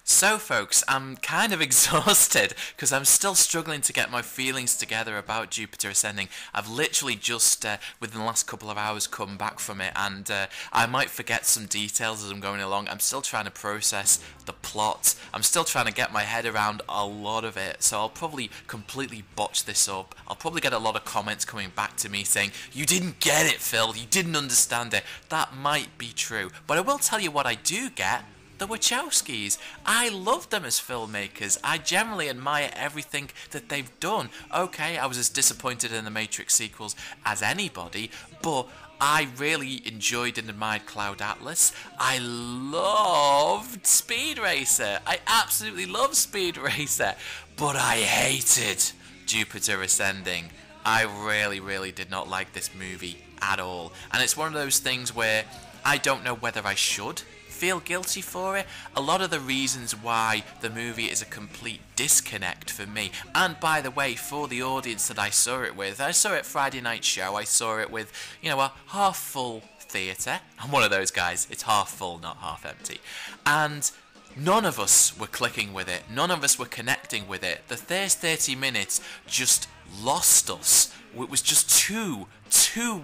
So, folks, I'm kind of exhausted because I'm still struggling to get my feelings together about Jupiter Ascending. I've literally just, within the last couple of hours, come back from it, and I might forget some details as I'm going along. I'm still trying to process the plot. I'm still trying to get my head around a lot of it, so I'll probably completely botch this up. I'll probably get a lot of comments coming back to me saying, "You didn't get it, Phil. You didn't understand it." That might be true, but I will tell you what I do get. The Wachowskis. I love them as filmmakers. I generally admire everything that they've done. Okay, I was as disappointed in the Matrix sequels as anybody, but I really enjoyed and admired Cloud Atlas. I loved Speed Racer. I absolutely love Speed Racer. But I hated Jupiter Ascending. I really, really did not like this movie at all. And it's one of those things where I don't know whether I should feel guilty for it. A lot of the reasons why the movie is a complete disconnect for me, and by the way, for the audience that I saw it with, I saw it Friday night show, I saw it with, a half full theatre. I'm one of those guys, it's half full, not half empty, and none of us were clicking with it, none of us were connecting with it. The first 30 minutes just lost us. It was just too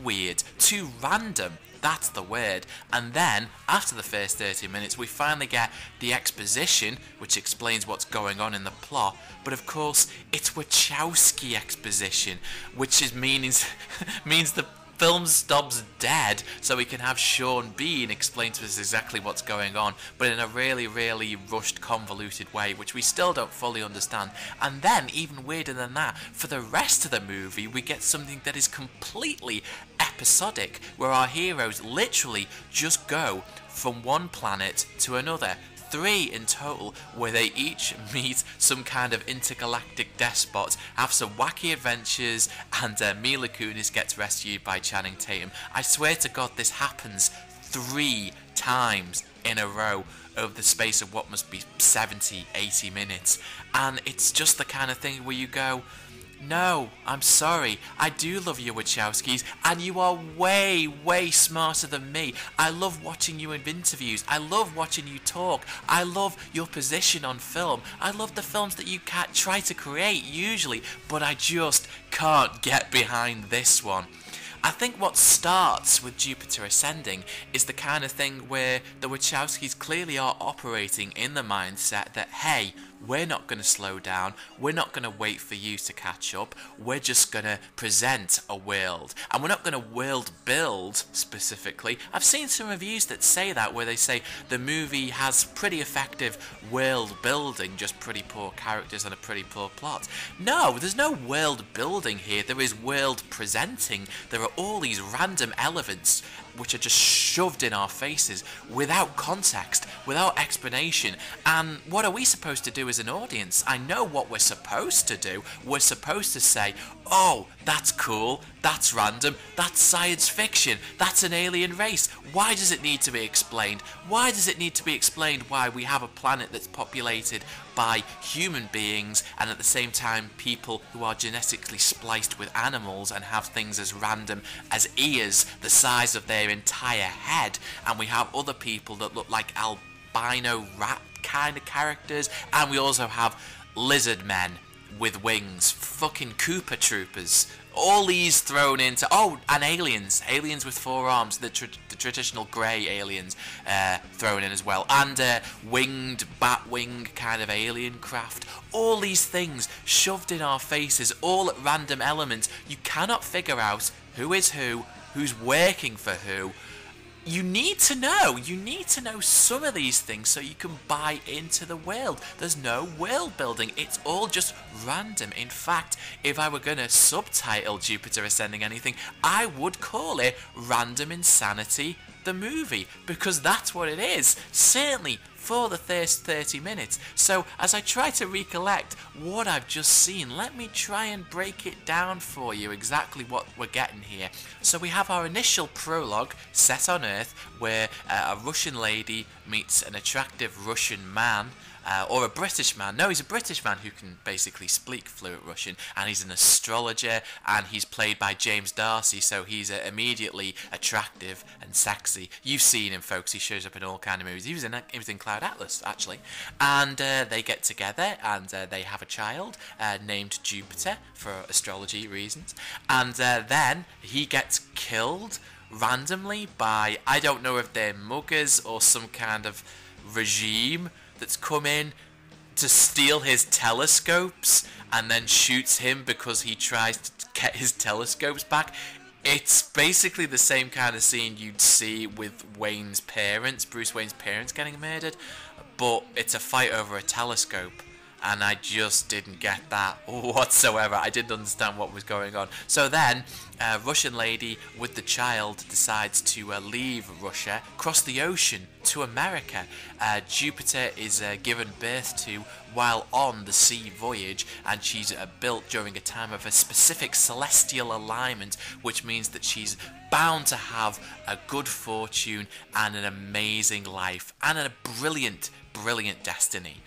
weird, too random. That's the word. And then, after the first 30 minutes, we finally get the exposition, which explains what's going on in the plot. But of course, it's Wachowski exposition, which means the film stops dead, so we can have Sean Bean explain to us exactly what's going on, but in a really, really rushed, convoluted way, which we still don't fully understand. And then, even weirder than that, for the rest of the movie, we get something that is completely episodic, where our heroes literally just go from one planet to another. 3 in total, where they each meet some kind of intergalactic despot, have some wacky adventures, and Mila Kunis gets rescued by Channing Tatum. I swear to God, this happens 3 times in a row over the space of what must be 70, 80 minutes. And it's just the kind of thing where you go, no, I'm sorry, I do love you, Wachowskis, and you are way, way smarter than me. I love watching you in interviews, I love watching you talk, I love your position on film, I love the films that you try to create usually, but I just can't get behind this one. I think what starts with Jupiter Ascending is the kind of thing where the Wachowskis clearly are operating in the mindset that, hey, we're not going to slow down, we're not going to wait for you to catch up, we're just going to present a world. And we're not going to world build specifically. I've seen some reviews that say that, where they say the movie has pretty effective world building, just pretty poor characters and a pretty poor plot. No, there's no world building here, there is world presenting. There are all these random elements which are just shoved in our faces without context, without explanation. And what are we supposed to do as an audience? I know what we're supposed to do. We're supposed to say, oh, that's cool, that's random, that's science fiction, that's an alien race. Why does it need to be explained? Why does it need to be explained why we have a planet that's populated by human beings and at the same time people who are genetically spliced with animals and have things as random as ears the size of their entire head, and we have other people that look like albino rat kind of characters, and we also have lizard men with wings, fucking Koopa Troopers, all these thrown into, oh, and aliens with 4 arms, the traditional grey aliens thrown in as well, and winged, bat-wing kind of alien craft, all these things shoved in our faces, all at random elements. You cannot figure out who is who, who's working for who. You need to know some of these things so you can buy into the world. There's no world building, it's all just random. In fact, if I were going to subtitle Jupiter Ascending anything, I would call it Random Insanity the Movie, because that's what it is, certainly for the first 30 minutes. So as I try to recollect what I've just seen, let me try and break it down for you exactly what we're getting here. So we have our initial prologue set on Earth, where a Russian lady meets an attractive Russian man, or a British man. No, he's a British man who can basically speak fluent Russian, and he's an astrologer, and he's played by James Darcy, so he's immediately attractive and sexy. You've seen him, folks. He shows up in all kind of movies. He was in Cloud Atlas, actually. And they get together, and they have a child named Jupiter for astrology reasons. And then he gets killed randomly by, I don't know if they're muggers or some kind of regime that's come in to steal his telescopes and then shoots him because he tries to get his telescopes back. It's basically the same kind of scene you'd see with Wayne's parents, Bruce Wayne's parents getting murdered, but it's a fight over a telescope. And I just didn't get that whatsoever. I didn't understand what was going on. So then, a Russian lady with the child decides to leave Russia, cross the ocean to America. Jupiter is given birth to while on the sea voyage, and she's built during a time of a specific celestial alignment, which means that she's bound to have a good fortune and an amazing life and a brilliant destiny.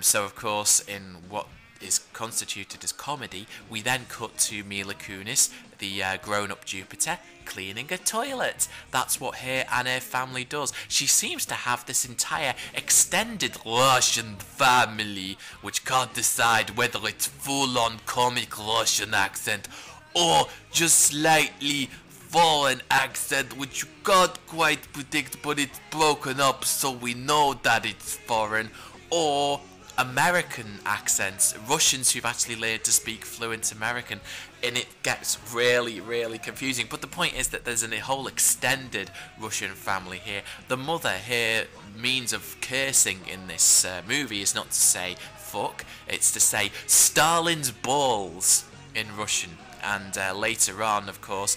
So of course, in what is constituted as comedy, we then cut to Mila Kunis, the grown-up Jupiter, cleaning a toilet. That's what her and her family does. She seems to have this entire extended Russian family, which can't decide whether it's full-on comic Russian accent or just slightly foreign accent, which you can't quite predict, but it's broken up so we know that it's foreign, or American accents, Russians who've actually learned to speak fluent American, and it gets really confusing. But the point is that there's a whole extended Russian family here. The mother, her means of cursing in this movie is not to say fuck, it's to say Stalin's balls in Russian. And later on, of course,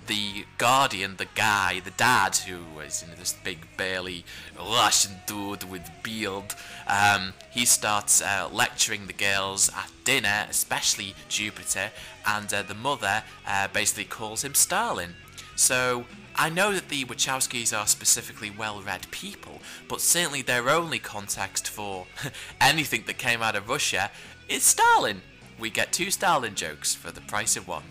the Guardian, the dad, who is this big burly Russian dude with beard, he starts lecturing the girls at dinner, especially Jupiter, and the mother basically calls him Stalin. So I know that the Wachowskis are specifically well-read people, but certainly their only context for anything that came out of Russia is Stalin. We get 2 Stalin jokes for the price of 1.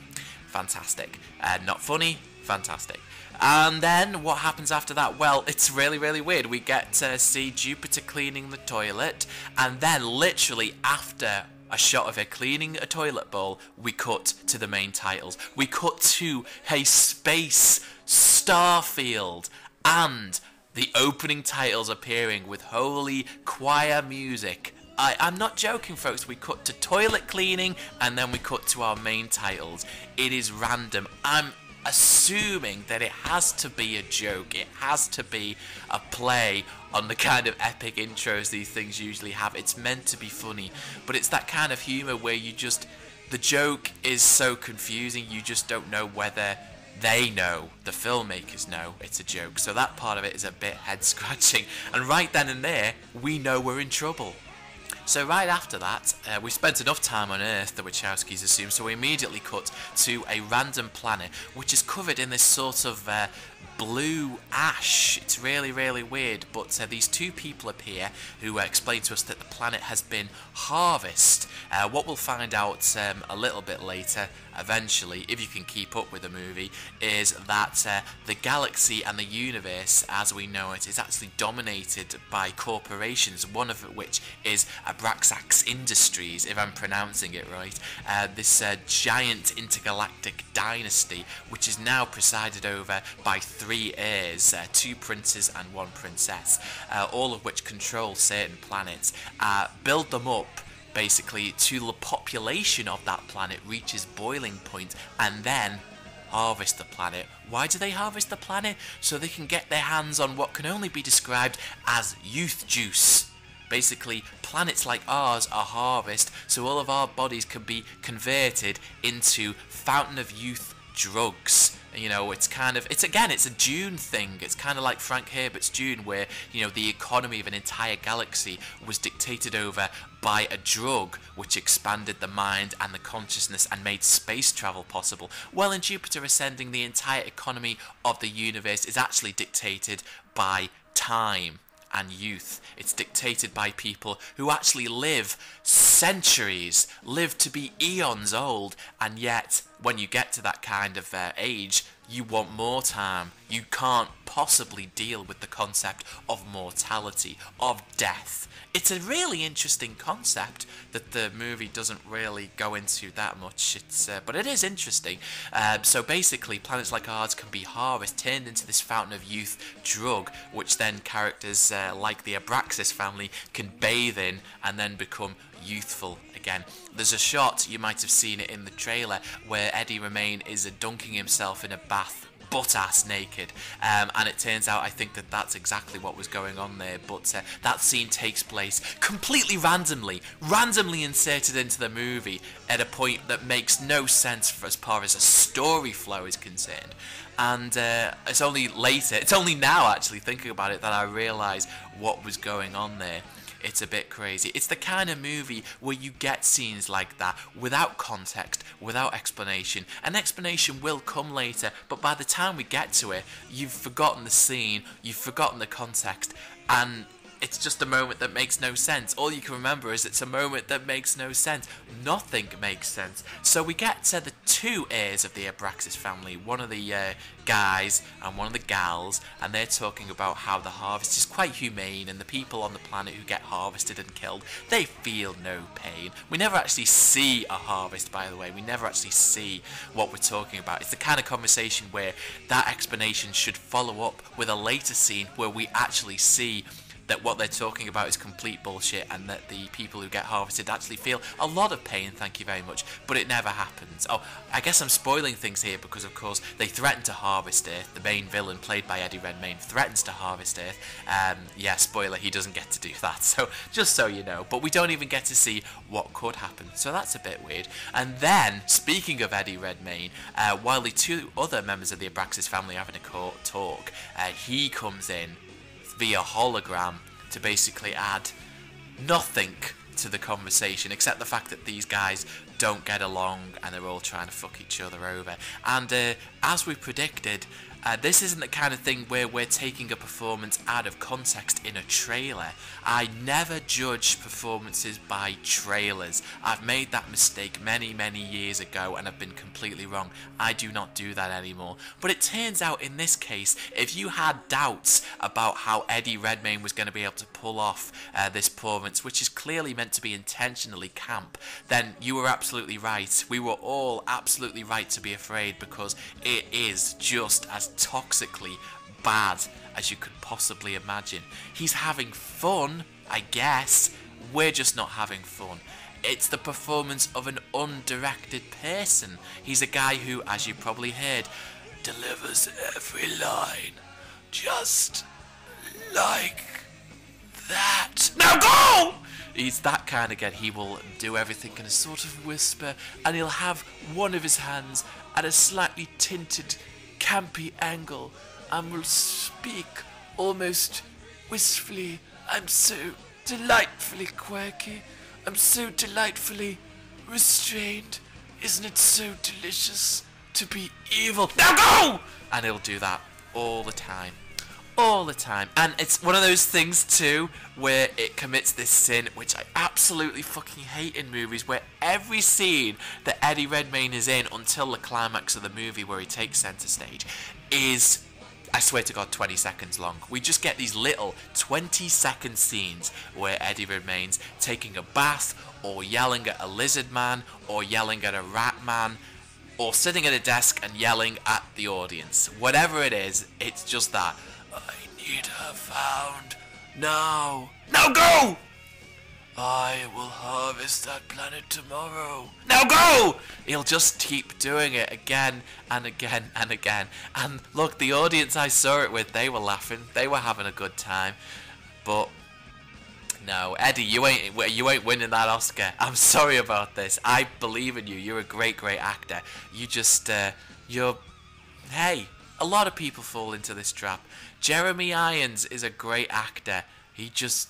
Fantastic. Not funny, fantastic. And then what happens after that? Well, it's really weird. We get to see Jupiter cleaning the toilet, and then literally after a shot of her cleaning a toilet bowl, we cut to the main titles. We cut to a space starfield, and the opening titles appearing with holy choir music. I'm not joking, folks. We cut to toilet cleaning, and then we cut to our main titles. It is random. I'm assuming that it has to be a joke. It has to be a play on the kind of epic intros these things usually have. It's meant to be funny, but it's that kind of humour where the joke is so confusing, you just don't know whether they know, the filmmakers know, it's a joke. So that part of it is a bit head-scratching, and right then and there, we know we're in trouble. So right after that, we spent enough time on Earth, the Wachowskis assume, so we immediately cut to a random planet, which is covered in this sort of blue ash. It's really weird, but these 2 people appear who explain to us that the planet has been harvested. What we'll find out a little bit later, eventually, if you can keep up with the movie, is that the galaxy and the universe as we know it is actually dominated by corporations, one of which is Abraxas Industries, if I'm pronouncing it right. This giant intergalactic dynasty, which is now presided over by 3 heirs, 2 princes and 1 princess, all of which control certain planets, build them up basically till the population of that planet reaches boiling point, and then harvest the planet. Why do they harvest the planet? So they can get their hands on what can only be described as youth juice. Basically, planets like ours are harvested so all of our bodies can be converted into fountain of youth drugs. You know, it's a Dune thing. It's kind of like Frank Herbert's Dune, where, you know, the economy of an entire galaxy was dictated over by a drug which expanded the mind and the consciousness and made space travel possible. Well, in Jupiter Ascending, the entire economy of the universe is actually dictated by time. and youth. It's dictated by people who actually live centuries, live to be eons old, and yet when you get to that kind of age, you want more time. You can't possibly deal with the concept of mortality, of death. It's a really interesting concept that the movie doesn't really go into that much. But it is interesting. So basically, planets like ours can be harvested, turned into this fountain of youth drug, which then characters like the Abraxas family can bathe in and then become youthful again. There's a shot, you might have seen it in the trailer, where Eddie Redmayne is dunking himself in a bath, butt-ass naked, and it turns out I think that's exactly what was going on there, but that scene takes place completely randomly inserted into the movie at a point that makes no sense for as far as a story flow is concerned. And it's only now actually thinking about it that I realise what was going on there. It's a bit crazy. It's the kind of movie where you get scenes like that without context, without explanation. An explanation will come later, but by the time we get to it, you've forgotten the scene, you've forgotten the context, and it's just a moment that makes no sense. All you can remember is it's a moment that makes no sense. Nothing makes sense. So we get to the two heirs of the Abraxas family, one of the guys and one of the gals, and they're talking about how the harvest is quite humane and the people on the planet who get harvested and killed, they feel no pain. We never actually see a harvest, by the way. We never actually see what we're talking about. It's the kind of conversation where that explanation should follow up with a later scene where we actually see that what they're talking about is complete bullshit and that the people who get harvested actually feel a lot of pain, thank you very much, but it never happens. Oh, I guess I'm spoiling things here because, of course, they threaten to harvest Earth. The main villain, played by Eddie Redmayne, threatens to harvest Earth. Yeah, spoiler, he doesn't get to do that, so just so you know. But we don't even get to see what could happen, so that's a bit weird. And then, speaking of Eddie Redmayne, while the two other members of the Abraxas family are having a talk, he comes in via hologram to basically add nothing to the conversation except the fact that these guys don't get along and they're all trying to fuck each other over. And as we predicted, this isn't the kind of thing where we're taking a performance out of context in a trailer. I never judge performances by trailers. I've made that mistake many years ago and I've been completely wrong. I do not do that anymore. But it turns out in this case, if you had doubts about how Eddie Redmayne was going to be able to pull off this performance, which is clearly meant to be intentionally camp, then you were absolutely right. We were all absolutely right to be afraid because it is just as toxically bad as you could possibly imagine. He's having fun, I guess. We're just not having fun. It's the performance of an undirected person. He's a guy who, as you probably heard, delivers every line just like that. Now go! He's that kind of guy. He will do everything in a sort of whisper, and he'll have one of his hands at a slightly tinted, campy angle, and will speak almost wistfully. I'm so delightfully quirky. I'm so delightfully restrained. Isn't it so delicious to be evil? Now go! And he'll do that all the time. All the time. And it's one of those things too where it commits this sin which I absolutely fucking hate in movies, where every scene that Eddie Redmayne is in until the climax of the movie where he takes centre stage is, I swear to God, 20 seconds long. We just get these little 20-second scenes where Eddie Redmayne's taking a bath, or yelling at a lizard man, or yelling at a rat man, or sitting at a desk and yelling at the audience. Whatever it is, it's just that. I need her found now. Now go! I will harvest that planet tomorrow. Now go! He'll just keep doing it again and again and again. And look, the audience I saw it with, they were laughing. They were having a good time. But no, Eddie, you ain't winning that Oscar. I'm sorry about this. I believe in you. You're a great actor. You just, hey, a lot of people fall into this trap. Jeremy Irons is a great actor. He just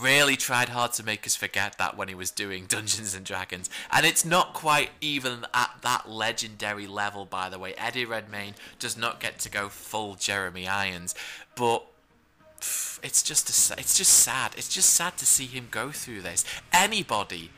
really tried hard to make us forget that when he was doing Dungeons and Dragons. And it's not quite even at that legendary level, by the way. Eddie Redmayne does not get to go full Jeremy Irons. But it's just it's just sad. It's just sad to see him go through this. Anybody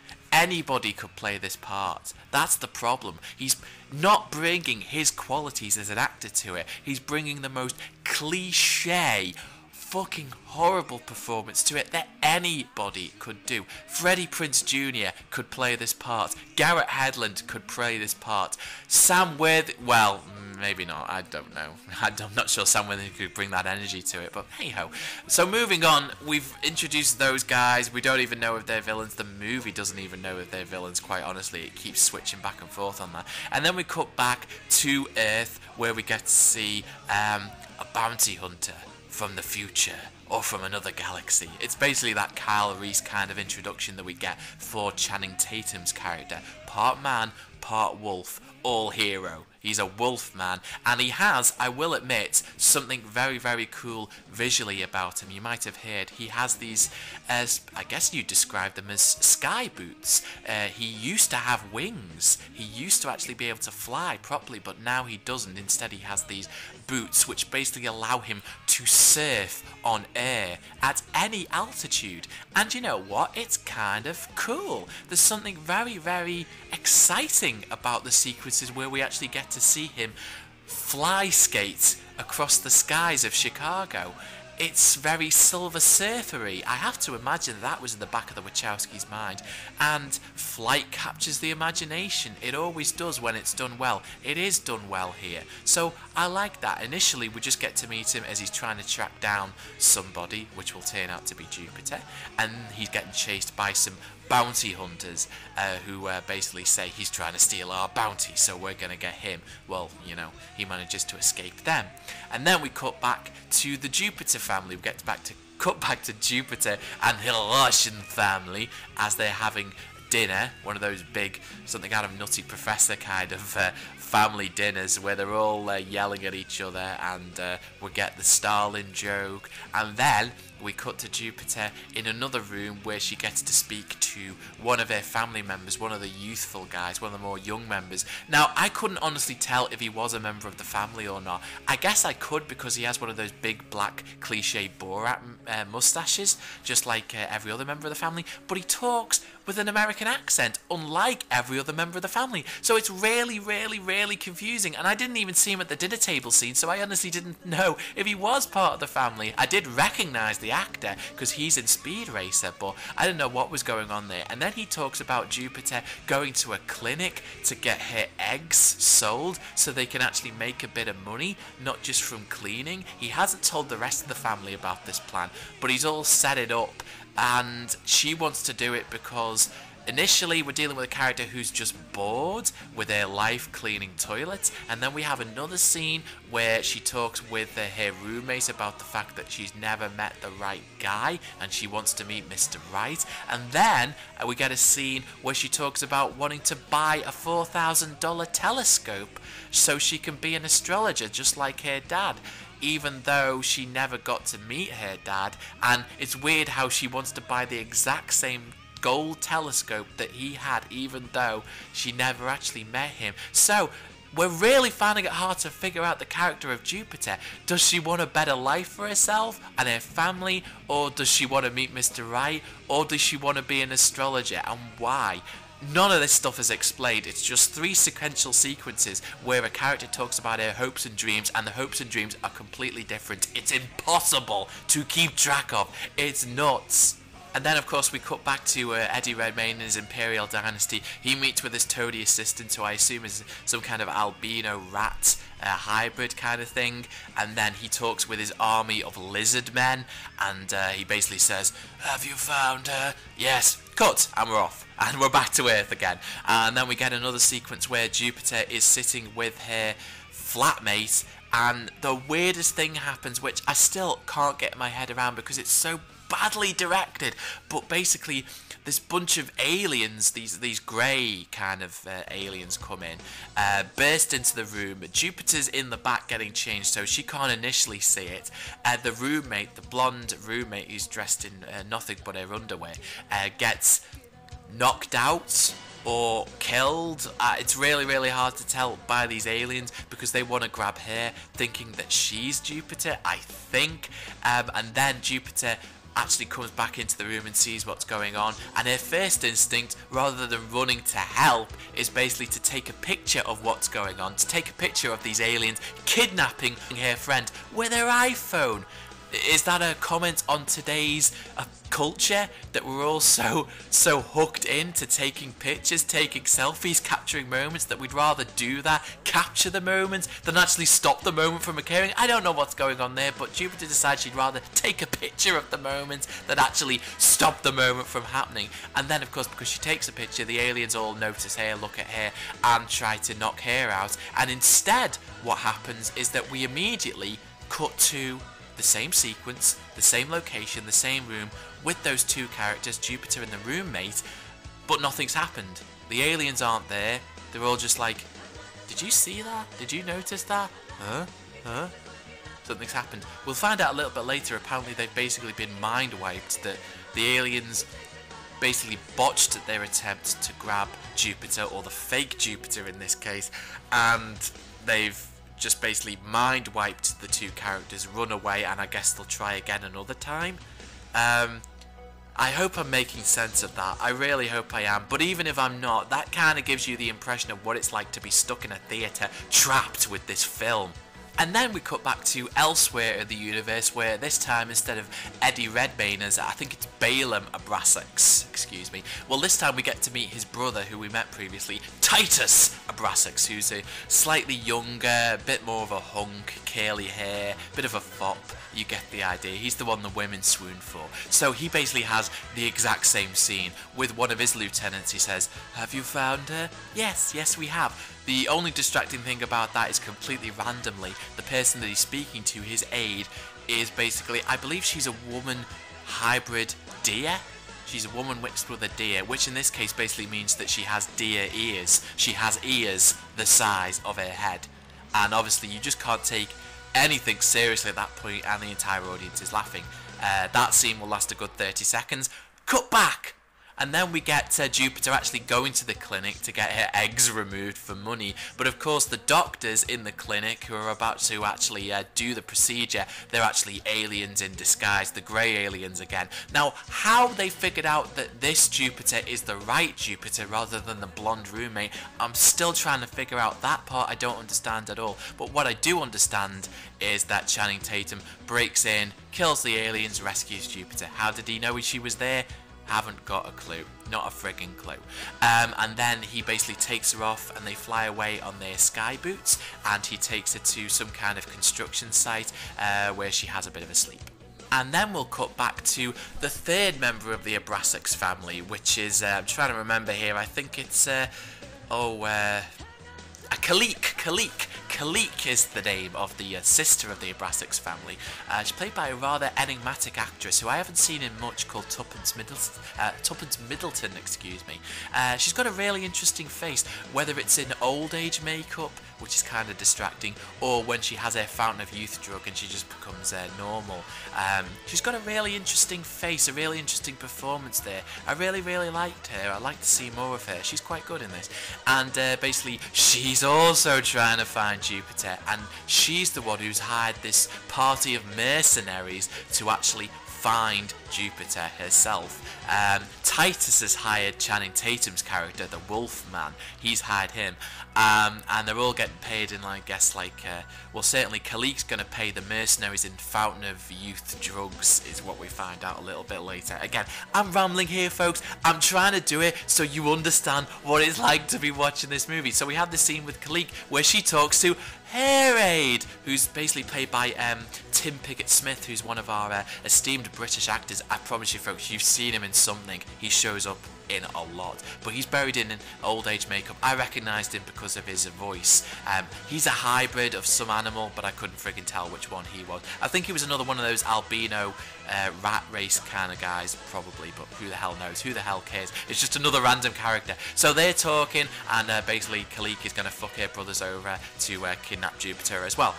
could play this part. That's the problem. He's not bringing his qualities as an actor to it. He's bringing the most cliche, fucking horrible performance to it that anybody could do. Freddie Prinze Jr. could play this part. Garrett Hedlund could play this part. Sam well, maybe not. I don't know. I'm not sure Sam Worthington could bring that energy to it, but hey ho. So moving on, we've introduced those guys. We don't even know if they're villains. The movie doesn't even know if they're villains, quite honestly. It keeps switching back and forth on that. And then we cut back to Earth, where we get to see a bounty hunter from the future or from another galaxy. It's basically that Kyle Reese kind of introduction that we get for Channing Tatum's character. Part man, part wolf, all hero. He's a wolf man, and he has, I will admit, something very, very cool visually about him. You might have heard he has these, as I guess you describe them as sky boots. He used to have wings. He used to actually be able to fly properly, but now he doesn't. Instead, he has these boots which basically allow him to surf on air at any altitude. And you know what? It's kind of cool. There's something very, very exciting about the sequences where we actually get to see him fly skate across the skies of Chicago. It's very Silver Surfery. I have to imagine that was in the back of the Wachowskis' mind. And flight captures the imagination. It always does when it's done well. It is done well here. So I like that. Initially, we just get to meet him as he's trying to track down somebody, which will turn out to be Jupiter. And he's getting chased by some bounty hunters who basically say he's trying to steal our bounty, so we're going to get him. Well, you know, he manages to escape them. And then we cut back to the Jupiter family. We get cut back to Jupiter and Hiroshkin family as they're having dinner, one of those big, something out of Nutty Professor kind of family dinners where they're all yelling at each other, and we get the Stalin joke. And then we cut to Jupiter in another room where she gets to speak to one of her family members, one of the youthful guys, one of the more young members. Now, I couldn't honestly tell if he was a member of the family or not. I guess I could because he has one of those big black cliche Borat mustaches, just like every other member of the family, but he talks with an American accent, unlike every other member of the family. So it's really, really, really confusing. And I didn't even see him at the dinner table scene, so I honestly didn't know if he was part of the family. I did recognise the actor because he's in Speed Racer, but I didn't know what was going on there. And then he talks about Jupiter going to a clinic to get her eggs sold so they can actually make a bit of money, not just from cleaning. He hasn't told the rest of the family about this plan, but he's all set it up. And she wants to do it because initially we're dealing with a character who's just bored with her life cleaning toilets, and then we have another scene where she talks with her roommate about the fact that she's never met the right guy and she wants to meet Mr. Right. And then we get a scene where she talks about wanting to buy a $4,000 telescope so she can be an astrologer just like her dad, even though she never got to meet her dad. And it's weird how she wants to buy the exact same gold telescope that he had, even though she never actually met him. So we're really finding it hard to figure out the character of Jupiter. Does she want a better life for herself and her family, or does she want to meet Mr. Right, or does she want to be an astrologer, and why? None of this stuff is explained. It's just 3 sequential sequences where a character talks about her hopes and dreams, and the hopes and dreams are completely different. It's impossible to keep track of. It's nuts. And then, of course, we cut back to Eddie Redmayne in his Imperial Dynasty. He meets with his toady assistant, who I assume is some kind of albino rat hybrid kind of thing. And then he talks with his army of lizard men, and he basically says, "Have you found her?" "Yes." Cut, and we're off. And we're back to Earth again. And then we get another sequence where Jupiter is sitting with her flatmate, and the weirdest thing happens, which I still can't get my head around because it's so badly directed. But basically, this bunch of aliens, these grey kind of aliens come in, burst into the room. Jupiter's in the back getting changed, so she can't initially see it. The roommate, the blonde roommate who's dressed in nothing but her underwear, gets knocked out or killed. It's really hard to tell by these aliens because they want to grab her, thinking that she's Jupiter, I think. And then Jupiter actually comes back into the room and sees what's going on, and her first instinct, rather than running to help, is basically to take a picture of what's going on, to take a picture of these aliens kidnapping her friend with her iPhone. Is that a comment on today's culture, that we're all so hooked into taking pictures, taking selfies, capturing moments, that we'd rather do that, capture the moment, than actually stop the moment from occurring? I don't know what's going on there, but Jupiter decides she'd rather take a picture of the moment than actually stop the moment from happening. And then, of course, because she takes a picture, the aliens all notice her, look at her, and try to knock her out. And instead, what happens is that we immediately cut to the same sequence, the same location, the same room, with those two characters, Jupiter and the roommate, but nothing's happened. The aliens aren't there. They're all just like, did you see that? Did you notice that? Huh? Something's happened. We'll find out a little bit later. Apparently they've basically been mind wiped, that the aliens basically botched their attempt to grab Jupiter, or the fake Jupiter in this case, and they've just basically mind wiped the two characters, run away, and I guess they'll try again another time. I hope I'm making sense of that. I really hope I am. But even if I'm not, that kind of gives you the impression of what it's like to be stuck in a theatre, trapped with this film. And then we cut back to elsewhere in the universe, where this time, instead of Eddie Redmayne as, I think it's Balaam Abrasax, excuse me. Well, this time we get to meet his brother, who we met previously, Titus Abrasax, who's a slightly younger, a bit more of a hunk, curly hair, bit of a fop. You get the idea. He's the one the women swoon for. So he basically has the exact same scene with one of his lieutenants. He says, "Have you found her?" Yes, we have. The only distracting thing about that is completely randomly, the person that he's speaking to, his aide, is basically, I believe she's a woman hybrid deer. She's a woman mixed with a deer, which in this case basically means that she has deer ears. She has ears the size of her head. And obviously you just can't take anything seriously at that point, and the entire audience is laughing. That scene will last a good 30 seconds. Cut back! And then we get Jupiter actually going to the clinic to get her eggs removed for money. But of course the doctors in the clinic who are about to actually do the procedure, they're actually aliens in disguise, the grey aliens again. Now, how they figured out that this Jupiter is the right Jupiter rather than the blonde roommate, I'm still trying to figure out. That part I don't understand at all. But what I do understand is that Channing Tatum breaks in, kills the aliens, rescues Jupiter. How did he know she was there? Haven't got a clue. Not a friggin' clue. And then he basically takes her off and they fly away on their sky boots, and he takes her to some kind of construction site where she has a bit of a sleep. And then we'll cut back to the third member of the Abrasax family, which is, I'm trying to remember here, I think it's, Kalik. Kalik is the name of the sister of the Abrasax family. She's played by a rather enigmatic actress who I haven't seen in much, called Tuppence Middleton, excuse me. She's got a really interesting face, whether it's in old age makeup, which is kind of distracting, or when she has her fountain of youth drug and she just becomes normal. She's got a really interesting face, a really interesting performance there. I really liked her. I'd like to see more of her. She's quite good in this. And basically, she's also trying to find Jupiter, and she's the one who's hired this party of mercenaries to actually find Jupiter herself. Titus has hired Channing Tatum's character, the Wolf Man. He's hired him, and they're all getting paid in, I guess, well, certainly Kalik's going to pay the mercenaries in fountain of youth drugs, is what we find out a little bit later. Again, I'm rambling here, folks. I'm trying to do it so you understand what it's like to be watching this movie. So we have the scene with Kalik where she talks to her aide, who's basically played by Tim Pickett-Smith, who's one of our esteemed British actors. I promise you, folks, you've seen him in something. He shows up in a lot, but he's buried in old age makeup. I recognised him because of his voice. He's a hybrid of some animal, but I couldn't friggin' tell which one he was. I think he was another one of those albino rat race kind of guys, probably, but who the hell knows? Who the hell cares? It's just another random character. So they're talking, and basically Kalik is going to fuck her brothers over to kidnap Jupiter as well.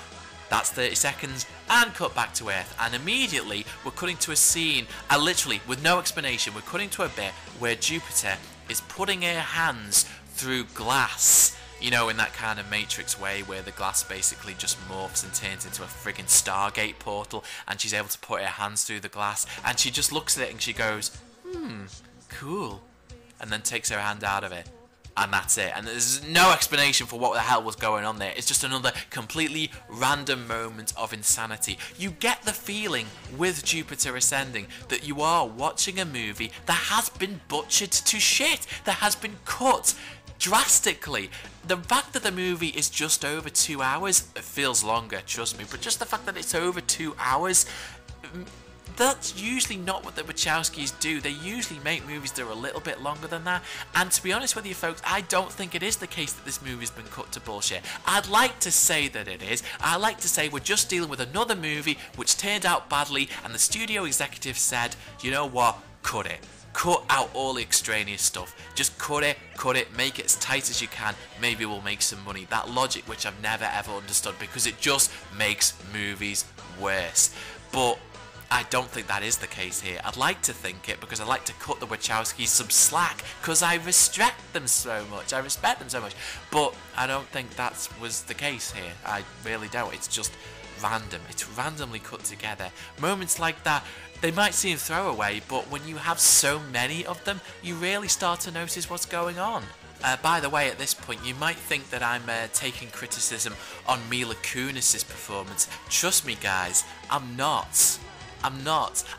That's 30 seconds, and cut back to Earth. And immediately, we're cutting to a scene, literally, with no explanation, we're cutting to a bit where Jupiter is putting her hands through glass. You know, in that kind of Matrix way where the glass basically just morphs and turns into a friggin' Stargate portal, and she's able to put her hands through the glass, and she just looks at it and she goes, cool, and then takes her hand out of it. And that's it. And there's no explanation for what the hell was going on there. It's just another completely random moment of insanity. You get the feeling with Jupiter Ascending that you are watching a movie that has been butchered to shit, that has been cut drastically. The fact that the movie is just over 2 hours, it feels longer, trust me, but just the fact that it's over 2 hours, that's usually not what the Wachowskis do. They usually make movies that are a little bit longer than that. And to be honest with you folks, I don't think it is the case that this movie's been cut to bullshit. I'd like to say that it is. I'd like to say we're just dealing with another movie which turned out badly, and the studio executive said, you know what, cut it. Cut out all the extraneous stuff. Just cut it, make it as tight as you can. Maybe we'll make some money. That logic which I've never ever understood, because it just makes movies worse. But I don't think that is the case here. I'd like to think it, because I like to cut the Wachowskis some slack, because I respect them so much. But I don't think that was the case here. I really don't. It's just random. It's randomly cut together. Moments like that, they might seem throwaway, but when you have so many of them, you really start to notice what's going on. By the way, at this point, you might think that I'm taking criticism on Mila Kunis's performance. Trust me, guys, I'm not.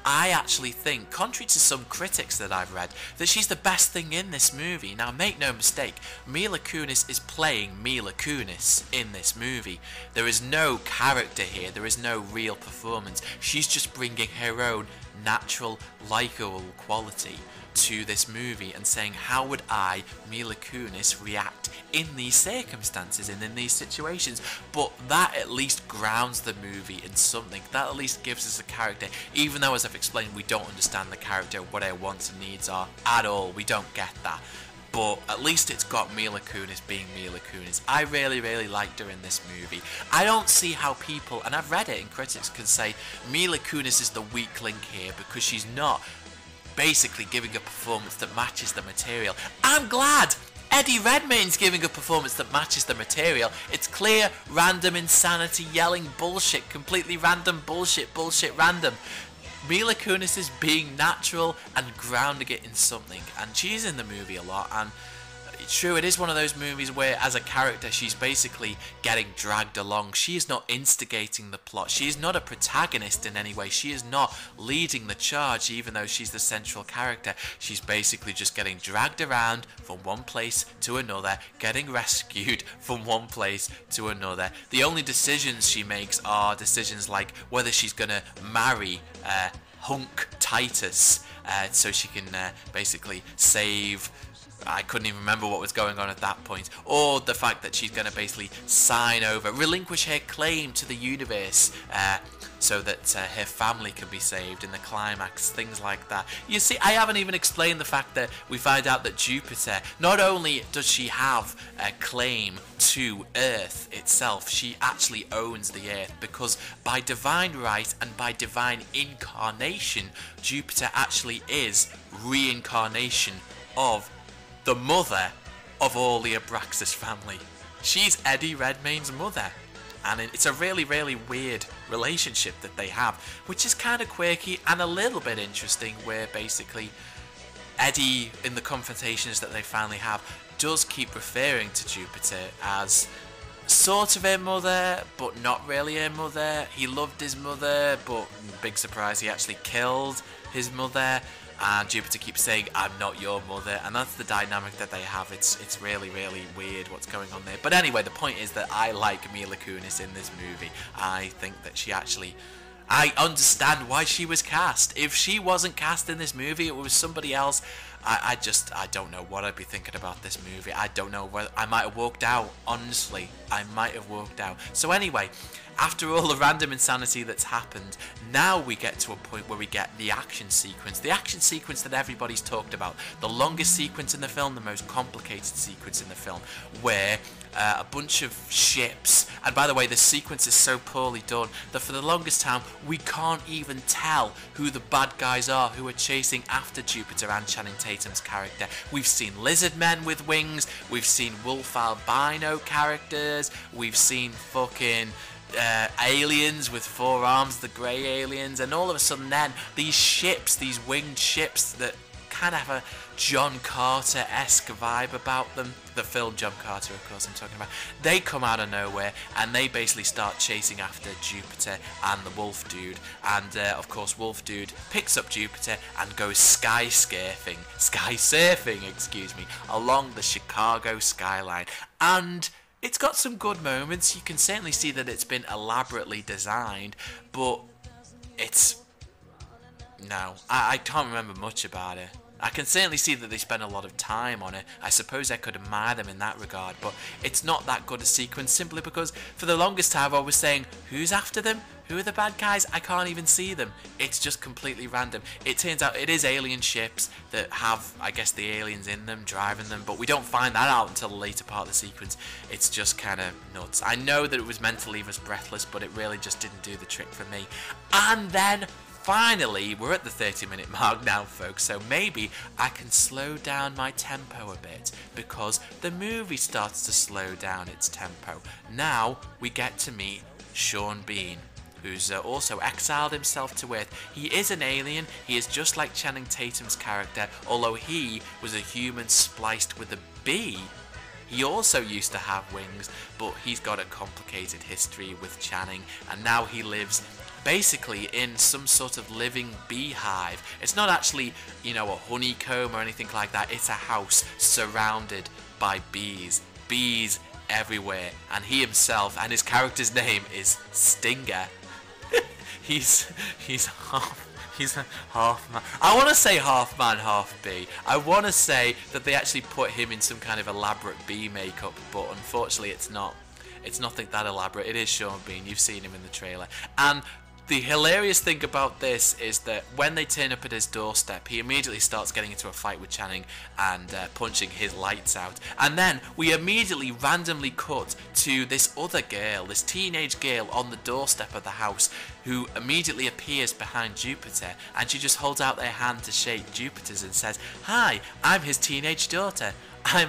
I actually think, contrary to some critics that I've read, that she's the best thing in this movie. Now, make no mistake, Mila Kunis is playing Mila Kunis in this movie. There is no character here. There is no real performance. She's just bringing her own natural, likeable quality to this movie and saying, how would I, Mila Kunis, react in these circumstances and in these situations? But that at least grounds the movie in something. That at least gives us a character, even though, as I've explained, we don't understand the character, what her wants and needs are at all. We don't get that. But at least it's got Mila Kunis being Mila Kunis. I really, really liked her in this movie. I don't see how people, and I've read it in critics, can say Mila Kunis is the weak link here because she's not basically giving a performance that matches the material. I'm glad Eddie Redmayne's giving a performance that matches the material. It's clear, random insanity, yelling bullshit, completely random bullshit, random. Mila Kunis is being natural and grounding it in something, and she's in the movie a lot, and it's true, it is one of those movies where as a character she's basically getting dragged along. She is not instigating the plot. She is not a protagonist in any way. She is not leading the charge, even though she's the central character. She's basically just getting dragged around from one place to another, getting rescued from one place to another. The only decisions she makes are decisions like whether she's gonna marry Hunk Titus so she can basically save, I couldn't even remember what was going on at that point, or the fact that she's going to basically sign over, relinquish her claim to the universe so that her family can be saved in the climax, things like that. You see, I haven't even explained the fact that we find out that Jupiter, not only does she have a claim to Earth itself, she actually owns the Earth, because by divine right and by divine incarnation, Jupiter actually is reincarnation of the mother of all the Abraxas family. She's Eddie Redmayne's mother. And it's a really, really weird relationship that they have, which is kind of quirky and a little bit interesting, where basically Eddie, in the confrontations that they finally have, does keep referring to Jupiter as sort of her mother, but not really her mother. He loved his mother, but big surprise, he actually killed his mother. And Jupiter keeps saying, I'm not your mother, and that's the dynamic that they have. It's really, really weird what's going on there. But anyway, the point is that I like Mila Kunis in this movie. I think that she actually, I understand why she was cast. If she wasn't cast in this movie, it was somebody else, I don't know what I'd be thinking about this movie. I don't know whether, I might have walked out, honestly. I might have walked out. So anyway, after all the random insanity that's happened, now we get to a point where we get the action sequence. The action sequence that everybody's talked about. The longest sequence in the film, the most complicated sequence in the film, where a bunch of ships, and by the way, the sequence is so poorly done that for the longest time we can't even tell who the bad guys are who are chasing after Jupiter and Channing Tatum's character. We've seen lizard men with wings, we've seen wolf albino characters, we've seen fucking aliens with 4 arms, the grey aliens, and all of a sudden then these ships, these winged ships that kind of have a John Carter-esque vibe about them, the film John Carter of course I'm talking about, they come out of nowhere and they basically start chasing after Jupiter and the Wolf Dude, and of course Wolf Dude picks up Jupiter and goes sky surfing, along the Chicago skyline, and it's got some good moments. You can certainly see that it's been elaborately designed, but it's... no, I can't remember much about it. I can certainly see that they spent a lot of time on it. I suppose I could admire them in that regard, but it's not that good a sequence simply because for the longest time I was saying, who's after them? Who are the bad guys? I can't even see them. It's just completely random. It turns out it is alien ships that have, I guess, the aliens in them, driving them, but we don't find that out until the later part of the sequence. It's just kind of nuts. I know that it was meant to leave us breathless, but it really just didn't do the trick for me. And then finally, we're at the 30-minute mark now, folks, so maybe I can slow down my tempo a bit, because the movie starts to slow down its tempo. Now we get to meet Sean Bean, who's also exiled himself to Earth. He is an alien, he is just like Channing Tatum's character, although he was a human spliced with a bee. He also used to have wings, but he's got a complicated history with Channing, and now he lives basically in some sort of living beehive. It's not actually, you know, a honeycomb or anything like that. It's a house surrounded by bees. Bees everywhere. And he himself, and his character's name is Stinger. he's a half man. I want to say half man, half bee. I want to say that they actually put him in some kind of elaborate bee makeup, but unfortunately it's not. It's nothing that elaborate. It is Sean Bean. You've seen him in the trailer. And the hilarious thing about this is that when they turn up at his doorstep, he immediately starts getting into a fight with Channing and punching his lights out. And then we immediately randomly cut to this other girl, this teenage girl on the doorstep of the house, who immediately appears behind Jupiter, and she just holds out their hand to shake Jupiter's and says, "Hi, I'm his teenage daughter. I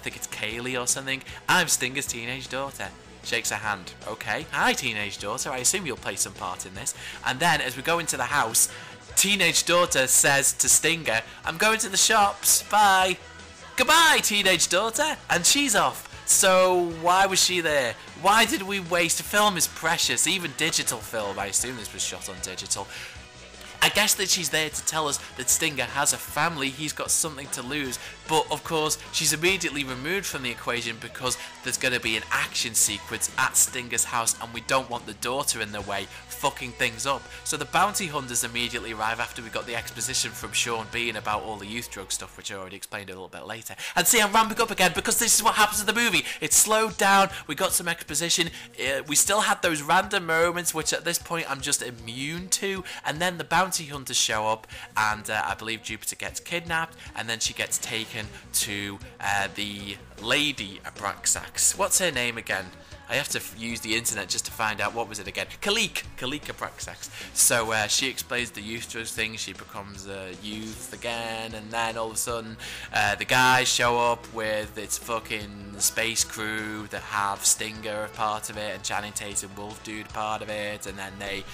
think it's Kaylee or something. I'm Stinger's teenage daughter." Shakes her hand. Okay. Hi, teenage daughter. I assume you'll play some part in this. And then, as we go into the house, teenage daughter says to Stinger, "I'm going to the shops. Bye." "Goodbye, teenage daughter." And she's off. So, why was she there? Why did we waste? Film is precious. Even digital film. I assume this was shot on digital. I guess that she's there to tell us that Stinger has a family, he's got something to lose, but of course she's immediately removed from the equation because there's going to be an action sequence at Stinger's house and we don't want the daughter in the way, fucking things up. So the bounty hunters immediately arrive after we got the exposition from Sean Bean about all the youth drug stuff, which I already explained a little bit later. And see, I'm ramping up again because this is what happens in the movie. It's slowed down, we got some exposition, we still had those random moments which at this point I'm just immune to, and then the bounty hunters show up and I believe Jupiter gets kidnapped and then she gets taken to the lady Abraxas. What's her name again? I have to use the internet just to find out what was it again. Kalik Abraxas. So she explains the youth drugs thing, she becomes a youth again, and then all of a sudden the guys show up with its fucking space crew that have Stinger part of it and Channing Tatum Wolf Dude part of it, and then they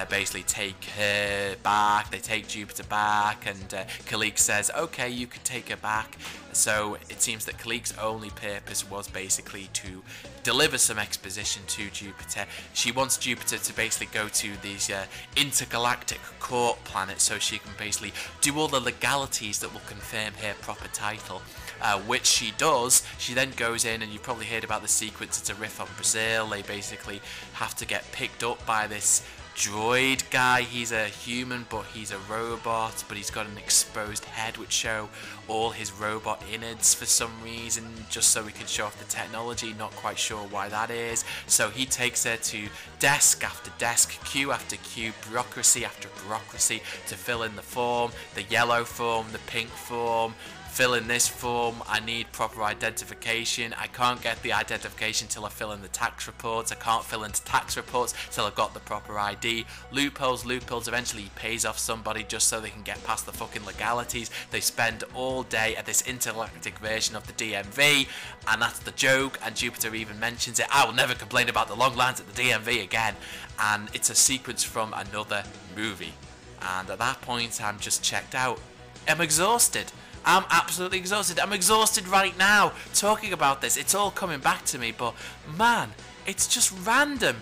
basically take her back, they take Jupiter back, and Kalik says, okay, you can take her back. So it seems that Kalik's only purpose was basically to deliver some exposition to Jupiter. She wants Jupiter to basically go to these intergalactic court planets so she can basically do all the legalities that will confirm her proper title. Which she does. She then goes in, and you've probably heard about the sequence, it's a riff on Brazil. They basically have to get picked up by this droid guy. He's a human, but he's a robot, but he's got an exposed head which show all his robot innards for some reason, just so we can show off the technology. Not quite sure why that is. So he takes her to desk after desk, queue after queue, bureaucracy after bureaucracy to fill in the form, the yellow form, the pink form. Fill in this form, I need proper identification. I can't get the identification till I fill in the tax reports. I can't fill into tax reports till I've got the proper ID. Loopholes. Eventually he pays off somebody just so they can get past the fucking legalities. They spend all day at this intergalactic version of the DMV, and that's the joke, and Jupiter even mentions it. I will never complain about the long lines at the DMV again. And it's a sequence from another movie. And at that point I'm just checked out. I'm exhausted. I'm absolutely exhausted. I'm exhausted right now talking about this. It's all coming back to me, but man, it's just random.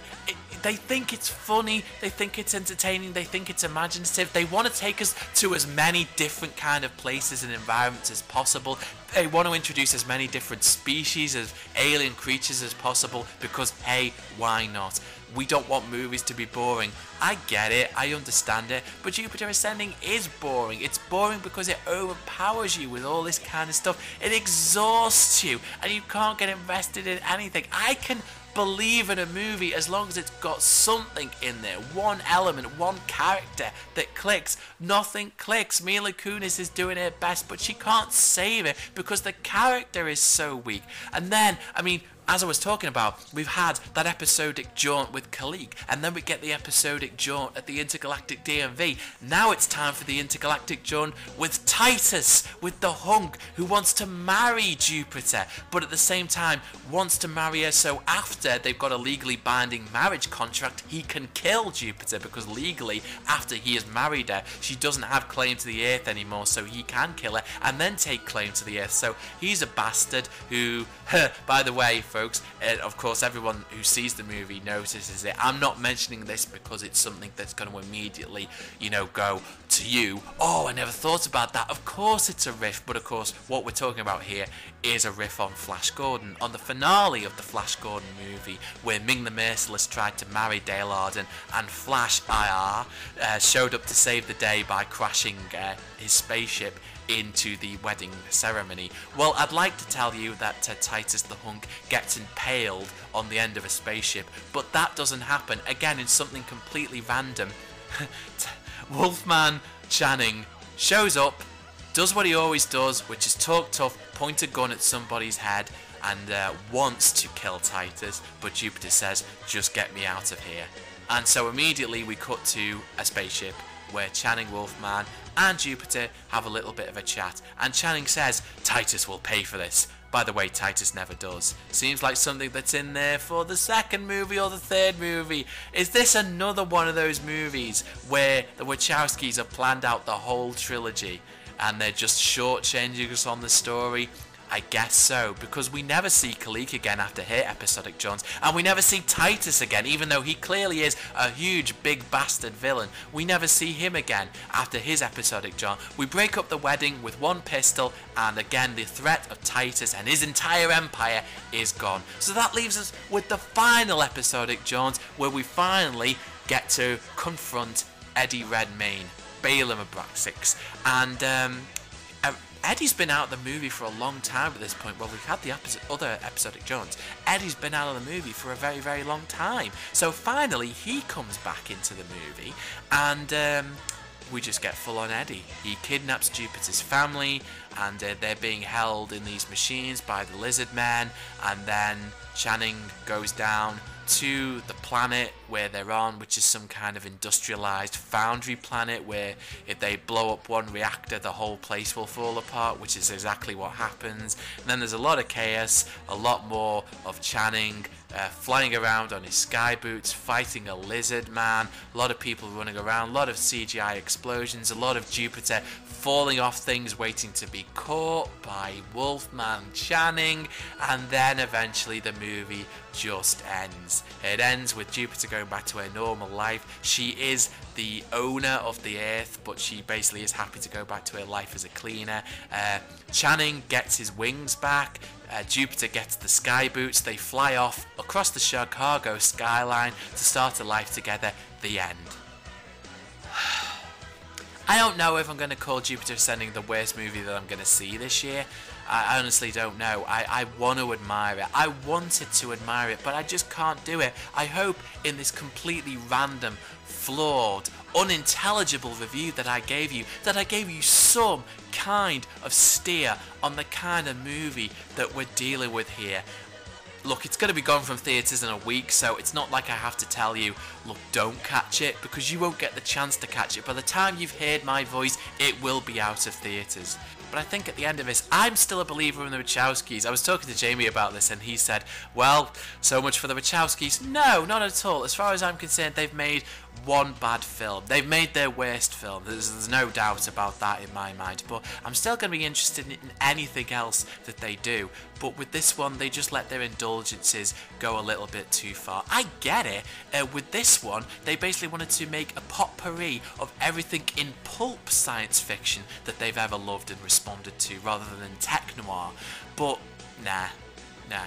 They think it's funny, they think it's entertaining, they think it's imaginative. They want to take us to as many different kind of places and environments as possible. They want to introduce as many different species of alien creatures as possible because, hey, why not? We don't want movies to be boring. I get it, I understand it, but Jupiter Ascending is boring. It's boring because it overpowers you with all this kind of stuff. It exhausts you, and you can't get invested in anything. I can believe in a movie as long as it's got something in there, one element, one character that clicks. Nothing clicks. Mila Kunis is doing her best, but she can't save it because the character is so weak. And then, I mean, as I was talking about, we've had that episodic jaunt with Khalik, and then we get the episodic jaunt at the intergalactic DMV. Now it's time for the intergalactic jaunt with Titus, with the hunk who wants to marry Jupiter, but at the same time wants to marry her so after they've got a legally binding marriage contract, he can kill Jupiter, because legally, after he has married her, she doesn't have claim to the Earth anymore, so he can kill her and then take claim to the Earth. So he's a bastard who, by the way, folks, of course everyone who sees the movie notices it. I'm not mentioning this because it's something that's going to immediately, go to you, oh, I never thought about that. Of course it's a riff, but of course what we're talking about here is a riff on Flash Gordon, on the finale of the Flash Gordon movie, where Ming the Merciless tried to marry Dale Arden, and Flash IR showed up to save the day by crashing his spaceship into the wedding ceremony. Well, I'd like to tell you that Titus the hunk gets impaled on the end of a spaceship, but that doesn't happen. Again, in something completely random. Wolfman Channing shows up, does what he always does, which is talk tough, point a gun at somebody's head, and wants to kill Titus, but Jupiter says, just get me out of here. And so immediately we cut to a spaceship where Channing, Wolfman and Jupiter have a little bit of a chat, and Channing says Titus will pay for this. By the way, Titus never does. Seems like something that's in there for the second movie or the third movie. Is this another one of those movies where the Wachowskis have planned out the whole trilogy and they're just shortchanging us on the story? I guess so, because we never see Khalik again after her episodic jaunts, and we never see Titus again, even though he clearly is a huge big bastard villain. We never see him again after his episodic jaunt. We break up the wedding with one pistol, and again the threat of Titus and his entire empire is gone. So that leaves us with the final episodic jaunt, where we finally get to confront Eddie Redmayne, Balaam Abraxas, and Eddie's been out of the movie for a long time at this point. Well, we've had the other episodic jaunts. Eddie's been out of the movie for a very, very long time. So finally, he comes back into the movie, and we just get full on Eddie. He kidnaps Jupiter's family, and they're being held in these machines by the lizard men, and then Channing goes down to the planet where they're on, which is some kind of industrialized foundry planet where if they blow up one reactor the whole place will fall apart, which is exactly what happens. And then there's a lot of chaos, a lot more of Channing flying around on his sky boots, fighting a lizard man, a lot of people running around, a lot of CGI explosions, a lot of Jupiter falling off things waiting to be caught by Wolfman Channing, and then eventually the movie just ends. It ends with Jupiter going back to her normal life. She is the owner of the Earth, but she basically is happy to go back to her life as a cleaner. Channing gets his wings back. Jupiter gets the sky boots, they fly off across the Chicago skyline to start a life together. The end. I don't know if I'm going to call Jupiter Ascending the worst movie that I'm going to see this year. I honestly don't know. I want to admire it. I wanted to admire it, but I just can't do it. I hope in this completely random, flawed, unintelligible review that I gave you some kind of steer on the kind of movie that we're dealing with here. Look, it's going to be gone from theatres in a week, so it's not like I have to tell you, look, don't catch it, because you won't get the chance to catch it. By the time you've heard my voice, it will be out of theatres. But I think at the end of this, I'm still a believer in the Wachowskis. I was talking to Jamie about this, and he said, well, so much for the Wachowskis. No, not at all. As far as I'm concerned, they've made one bad film. They've made their worst film. There's no doubt about that in my mind. But I'm still going to be interested in anything else that they do. But with this one, they just let their indulgences go a little bit too far. I get it. With this one, they basically wanted to make a potpourri of everything in pulp science fiction that they've ever loved and responded to, rather than tech noir. But nah,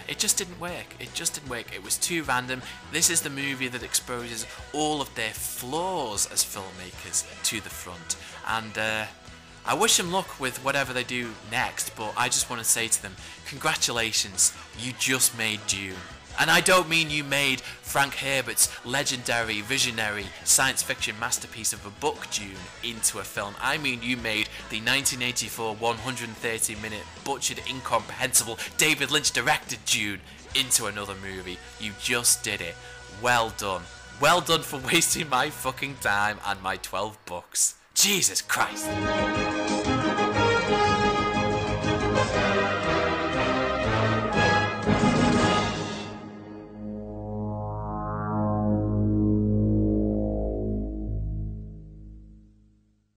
it just didn't work. It just didn't work. It was too random. This is the movie that exposes all of their flaws as filmmakers to the front. And I wish them luck with whatever they do next, but I just want to say to them, congratulations, you just made Dune. And I don't mean you made Frank Herbert's legendary, visionary, science fiction masterpiece of a book, Dune, into a film. I mean you made the 1984 130-minute butchered, incomprehensible, David Lynch directed Dune into another movie. You just did it. Well done. Well done for wasting my fucking time and my $12. Jesus Christ.